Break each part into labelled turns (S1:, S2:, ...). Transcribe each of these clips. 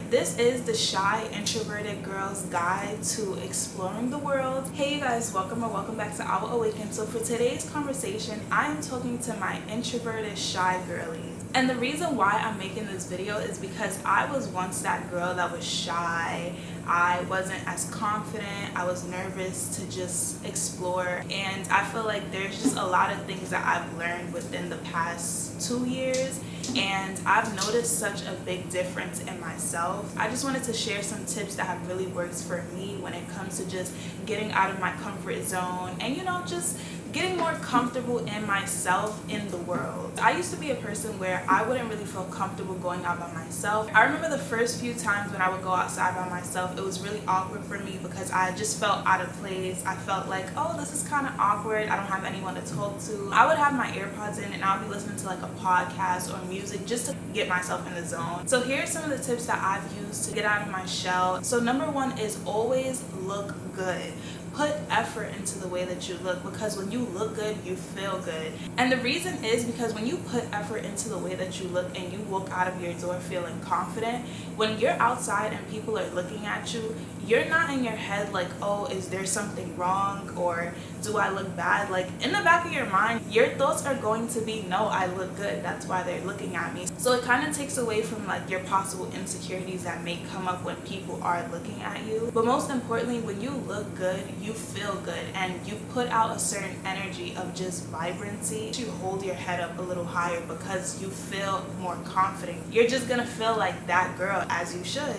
S1: This is the shy introverted girl's guide to exploring the world. Hey you guys, welcome back to Our Awaken. So for today's conversation, I am talking to my introverted shy girlies. And the reason why I'm making this video is because I was once that girl that was shy. I wasn't as confident. I was nervous to just explore. And I feel like there's just a lot of things that I've learned within the past 2 years. And I've noticed such a big difference in myself. I just wanted to share some tips that have really worked for me when it comes to just getting out of my comfort zone and, just getting more comfortable in myself in the world. I used to be a person where I wouldn't really feel comfortable going out by myself. I remember the first few times when I would go outside by myself, it was really awkward for me because I just felt out of place. I felt like, oh, this is kind of awkward. I don't have anyone to talk to. I would have my AirPods in and I'll be listening to like a podcast or music just to get myself in the zone. So here are some of the tips that I've used to get out of my shell. So number one is always look good. Put effort into the way that you look, because when you look good, you feel good. And the reason is because when you put effort into the way that you look and you walk out of your door feeling confident, when you're outside and people are looking at you, you're not in your head like, oh, is there something wrong, or do I look bad? Like, in the back of your mind, your thoughts are going to be, no, I look good, that's why they're looking at me. So it kind of takes away from like your possible insecurities that may come up when people are looking at you. But most importantly, when you look good, you feel good and you put out a certain energy of just vibrancy. You hold your head up a little higher because you feel more confident. You're just gonna feel like that girl, as you should.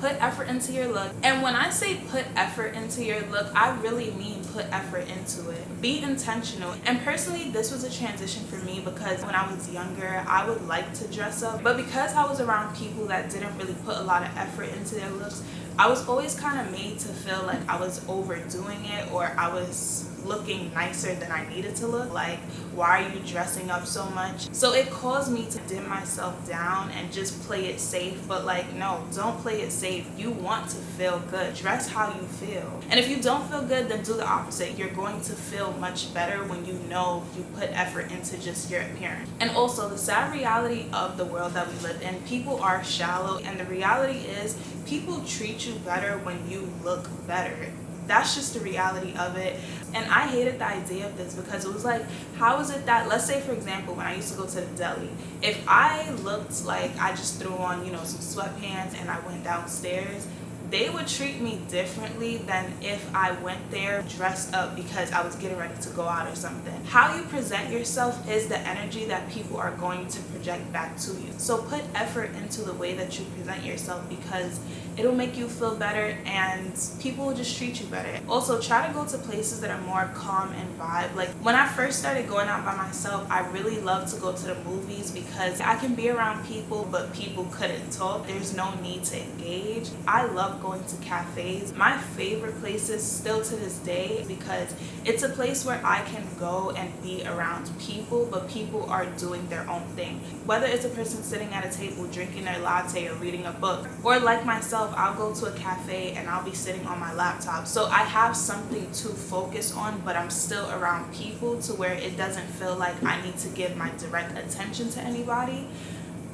S1: Put effort into your look. And when I say put effort into your look, I really mean put effort into it. Be intentional. And personally, this was a transition for me because when I was younger, I would like to dress up. But because I was around people that didn't really put a lot of effort into their looks, I was always kind of made to feel like I was overdoing it, or I was looking nicer than I needed to look. Like, why are you dressing up so much? So it caused me to dim myself down and just play it safe. But like, no, don't play it safe. You want to feel good. Dress how you feel. And if you don't feel good, then do the opposite. You're going to feel much better when you know you put effort into just your appearance. And also, the sad reality of the world that we live in, people are shallow, and the reality is people treat you better when you look better. That's just the reality of it. And I hated the idea of this because it was like, how is it that, let's say for example, when I used to go to the deli, if I looked like I just threw on, some sweatpants and I went downstairs, they would treat me differently than if I went there dressed up because I was getting ready to go out or something. How you present yourself is the energy that people are going to project back to you. So put effort into the way that you present yourself because it'll make you feel better and people will just treat you better. Also, try to go to places that are more calm and vibe. Like, when I first started going out by myself, I really loved to go to the movies because I can be around people, but people couldn't talk. There's no need to engage. I love going to cafes. My favorite places still to this day because it's a place where I can go and be around people, but people are doing their own thing. Whether it's a person sitting at a table drinking their latte or reading a book, or like myself, I'll go to a cafe and I'll be sitting on my laptop. So I have something to focus on, but I'm still around people to where it doesn't feel like I need to give my direct attention to anybody,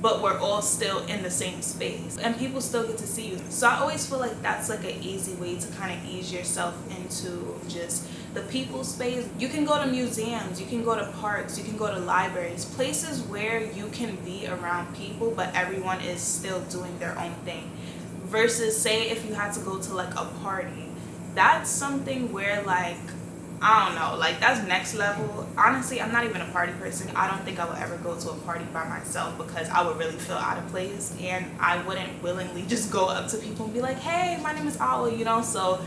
S1: but we're all still in the same space and people still get to see you. So I always feel like that's like an easy way to kind of ease yourself into just the people space. You can go to museums, you can go to parks, you can go to libraries, places where you can be around people, but everyone is still doing their own thing. Versus, say, if you had to go to like a party, that's something where like, I don't know, like that's next level. Honestly, I'm not even a party person. I don't think I would ever go to a party by myself because I would really feel out of place and I wouldn't willingly just go up to people and be like, hey, my name is Awa, So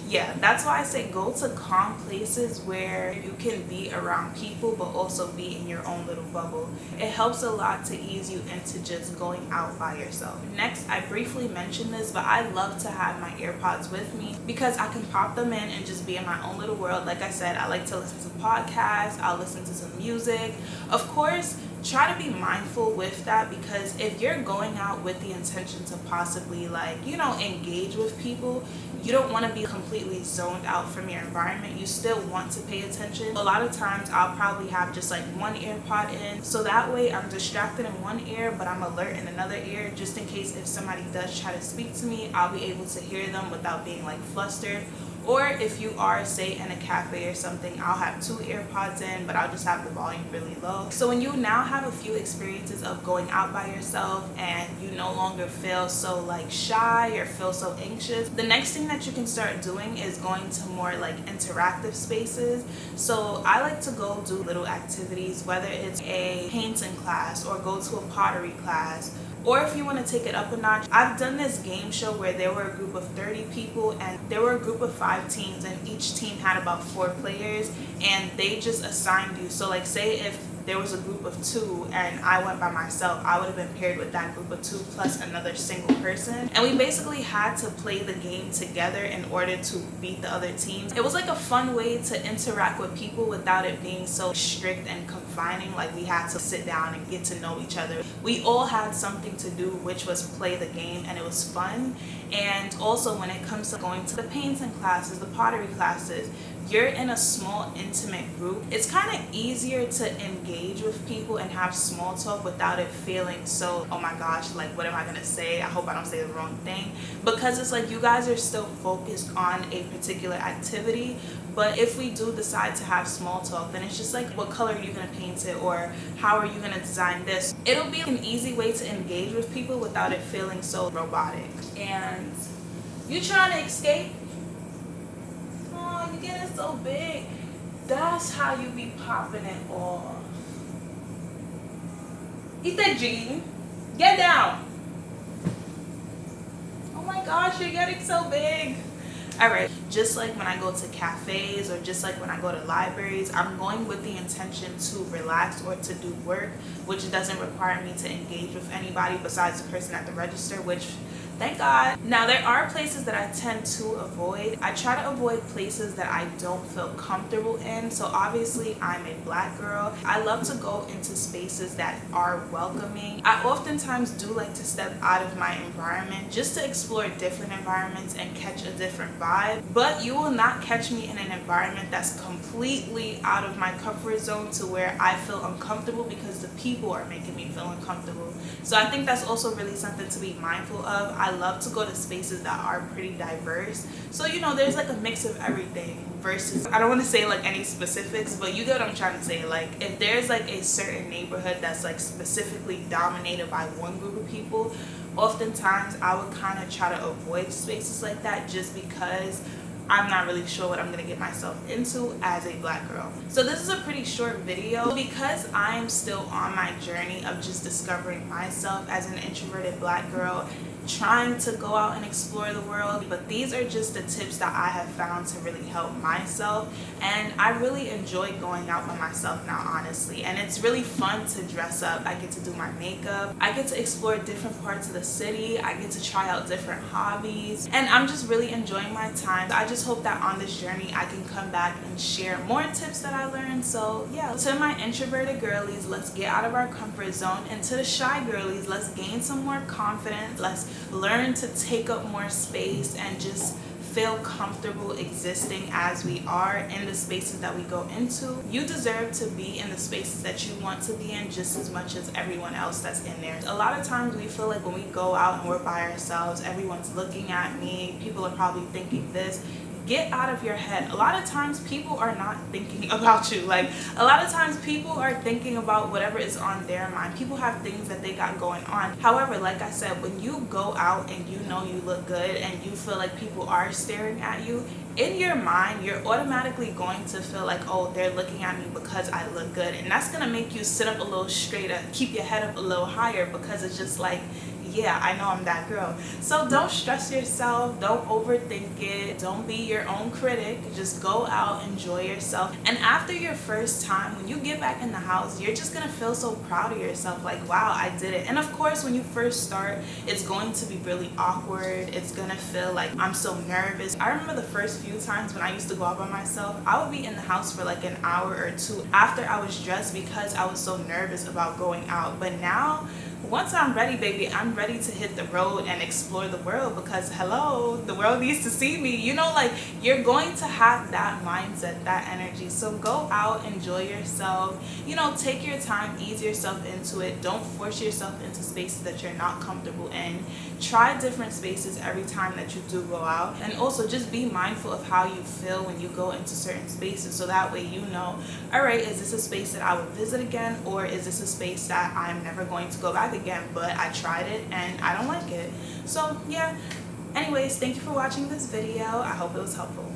S1: yeah, that's why I say go to calm places where you can be around people but also be in your own little bubble. It helps a lot to ease you into just going out by yourself. Next, I briefly mentioned this, but I love to have my AirPods with me because I can pop them in and just be in my own little world. Like I said, I like to listen to podcasts, I'll listen to some music. Of course, try to be mindful with that, because if you're going out with the intention to possibly, like, you know, engage with people, you don't want to be completely zoned out from your environment. You still want to pay attention. A lot of times I'll probably have just like one ear pod in, so that way I'm distracted in one ear but I'm alert in another ear, just in case if somebody does try to speak to me, I'll be able to hear them without being like flustered. Or if you are, say, in a cafe or something, I'll have 2 AirPods in, but I'll just have the volume really low. So when you now have a few experiences of going out by yourself and you no longer feel so like shy or feel so anxious, the next thing that you can start doing is going to more like interactive spaces. So I like to go do little activities, whether it's a painting class or go to a pottery class. Or if you want to take it up a notch, I've done this game show where there were a group of 30 people and there were a group of 5 teams, and each team had about 4 players, and they just assigned you. So like, say if there was a group of 2 and I went by myself, I would have been paired with that group of 2 plus another single person, and we basically had to play the game together in order to beat the other teams. It was like a fun way to interact with people without it being so strict and confining. Like, we had to sit down and get to know each other. We all had something to do, which was play the game, and it was fun. And also when it comes to going to the painting classes, the pottery classes, you're in a small intimate group. It's kind of easier to engage with people and have small talk without it feeling so, oh my gosh, like, what am I gonna say? I hope I don't say the wrong thing, because it's like you guys are still focused on a particular activity. But if we do decide to have small talk, then it's just like, what color are you gonna paint it, or how are you gonna design this? It'll be an easy way to engage with people without it feeling so robotic. And you trying to escape? You getting so big. That's how you be popping it off. Eat that Jean. Get down. Oh my gosh, you're getting so big. Alright, just like when I go to cafes or just like when I go to libraries, I'm going with the intention to relax or to do work, which doesn't require me to engage with anybody besides the person at the register, which thank God. Now, there are places that I tend to avoid. I try to avoid places that I don't feel comfortable in. So obviously I'm a Black girl. I love to go into spaces that are welcoming. I oftentimes do like to step out of my environment just to explore different environments and catch a different vibe. But you will not catch me in an environment that's completely out of my comfort zone to where I feel uncomfortable because the people are making me feel uncomfortable. So I think that's also really something to be mindful of. I love to go to spaces that are pretty diverse. So, you know, there's like a mix of everything versus, I don't want to say like any specifics, but you get what I'm trying to say. Like, if there's like a certain neighborhood that's like specifically dominated by one group of people, oftentimes I would kind of try to avoid spaces like that just because I'm not really sure what I'm gonna get myself into as a Black girl. So this is a pretty short video because I'm still on my journey of just discovering myself as an introverted Black girl, trying to go out and explore the world. But these are just the tips that I have found to really help myself, and I really enjoy going out by myself now, honestly. And it's really fun to dress up. I get to do my makeup, I get to explore different parts of the city, I get to try out different hobbies, and I'm just really enjoying my time. I just hope that on this journey I can come back and share more tips that I learned. So yeah, to my introverted girlies, let's get out of our comfort zone, and to the shy girlies, let's gain some more confidence. Let's learn to take up more space and just feel comfortable existing as we are in the spaces that we go into. You deserve to be in the spaces that you want to be in just as much as everyone else that's in there. A lot of times we feel like when we go out and we're by ourselves, everyone's looking at me, people are probably thinking this. Get out of your head. A lot of times people are not thinking about you. Like, a lot of times people are thinking about whatever is on their mind. People have things that they got going on. However, like I said, when you go out and you know you look good and you feel like people are staring at you, in your mind you're automatically going to feel like, oh, they're looking at me because I look good, and that's gonna make you sit up a little straighter, keep your head up a little higher, because it's just like, yeah, I know I'm that girl. So don't stress yourself, don't overthink it, don't be your own critic. Just go out, enjoy yourself. And after your first time, when you get back in the house, you're just gonna feel so proud of yourself, like, wow, I did it. And of course, when you first start, it's going to be really awkward. It's gonna feel like I'm so nervous. I remember the first few times when I used to go out by myself, I would be in the house for like an hour or two after I was dressed because I was so nervous about going out. But now, once I'm ready, baby, I'm ready to hit the road and explore the world, because hello, the world needs to see me. You know, like, you're going to have that mindset, that energy. So go out, enjoy yourself, you know, take your time, ease yourself into it. Don't force yourself into spaces that you're not comfortable in. Try different spaces every time that you do go out. And also just be mindful of how you feel when you go into certain spaces, so that way you know, all right, is this a space that I would visit again, or is this a space that I'm never going to go back again, but I tried it and I don't like it. So yeah, anyways, thank you for watching this video. I hope it was helpful.